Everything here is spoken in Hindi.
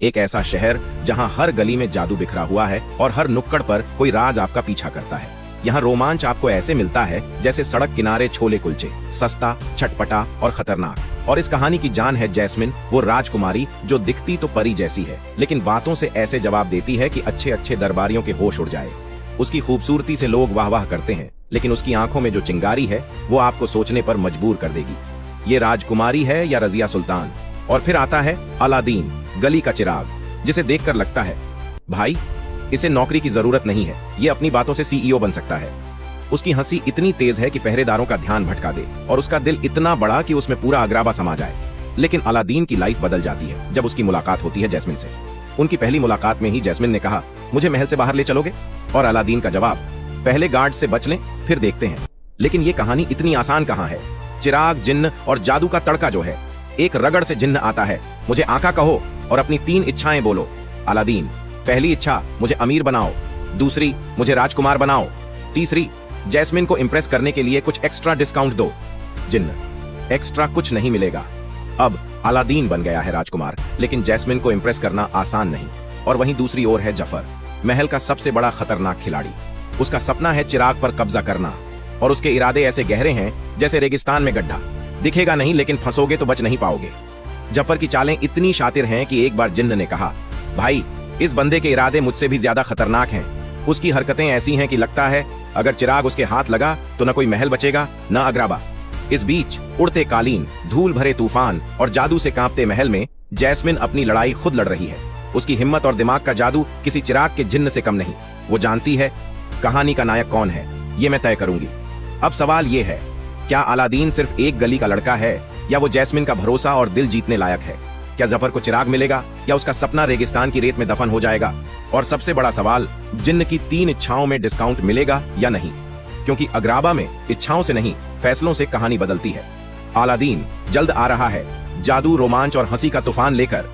एक ऐसा शहर जहां हर गली में जादू बिखरा हुआ है और हर नुक्कड़ पर कोई राज आपका पीछा करता है। यहाँ रोमांच आपको ऐसे मिलता है जैसे सड़क किनारे छोले कुलचे, सस्ता, छटपटा और खतरनाक। और इस कहानी की जान है जैस्मिन, वो राजकुमारी जो दिखती तो परी जैसी है, लेकिन बातों से ऐसे जवाब देती है कि अच्छे अच्छे दरबारियों के होश उड़ जाए। उसकी खूबसूरती से लोग वाह वाह करते हैं, लेकिन उसकी आंखों में जो चिंगारी है वो आपको सोचने पर मजबूर कर देगी। ये राजकुमारी है या रजिया सुल्तान? और फिर आता है अलादीन, गली का चिराग, जिसे देखकर लगता है भाई इसे नौकरी की जरूरत नहीं है, ये अपनी बातों से सीईओ बन सकता है। उसकी हंसी इतनी तेज है कि पहरेदारों का ध्यान भटका दे, और उसका दिल इतना बड़ा कि उसमें पूरा अग्राबा समा जाए। लेकिन अलादीन की लाइफ बदल जाती है जब उसकी मुलाकात होती है जैस्मिन से। उनकी पहली मुलाकात में ही जैस्मिन ने कहा, मुझे महल से बाहर ले चलोगे? और अलादीन का जवाब, पहले गार्ड से बच लें फिर देखते हैं। लेकिन ये कहानी इतनी आसान कहाँ है। चिराग, जिन्न और जादू का तड़का जो है। एक रगड़ से जिन्न आता है, मुझे आका कहो और अपनी 3 इच्छाएं बोलो। अलादीन, पहली इच्छा मुझे अमीर बनाओ, दूसरी मुझे राजकुमार बनाओ, तीसरी जैस्मिन को इंप्रेस करने के लिए कुछ एक्स्ट्रा डिस्काउंट दो। जिन्न, एक्स्ट्रा कुछ नहीं मिलेगा। अब अलादीन बन गया है राजकुमार, लेकिन जैस्मिन को इंप्रेस करना आसान नहीं। और वहीं दूसरी ओर है जफर, महल का सबसे बड़ा खतरनाक खिलाड़ी। उसका सपना है चिराग पर कब्जा करना, और उसके इरादे ऐसे गहरे हैं जैसे रेगिस्तान में गड्ढा। दिखेगा नहीं, लेकिन फंसोगे तो बच नहीं पाओगे। जफर की चालें इतनी शातिर हैं कि एक बार जिन्न ने कहा, भाई इस बंदे के इरादे मुझसे भी ज्यादा खतरनाक हैं। उसकी हरकतें ऐसी हैं कि लगता है अगर चिराग उसके हाथ लगा तो न कोई महल बचेगा न अग्राबा। इस बीच उड़ते कालीन, धूल भरे तूफान और जादू से कांपते महल में जैस्मिन अपनी लड़ाई खुद लड़ रही है। उसकी हिम्मत और दिमाग का जादू किसी चिराग के जिन्न से कम नहीं। वो जानती है कहानी का नायक कौन है, ये मैं तय करूंगी। अब सवाल ये है, क्या अलादीन सिर्फ एक गली का लड़का है, या वो जैस्मिन का भरोसा और दिल जीतने लायक है? क्या जफर को चिराग मिलेगा, या उसका सपना रेगिस्तान की रेत में दफन हो जाएगा? और सबसे बड़ा सवाल, जिन्न की 3 इच्छाओं में डिस्काउंट मिलेगा या नहीं? क्योंकि अग्राबा में इच्छाओं से नहीं, फैसलों से कहानी बदलती है। अलादीन जल्द आ रहा है, जादू, रोमांच और हंसी का तूफान लेकर।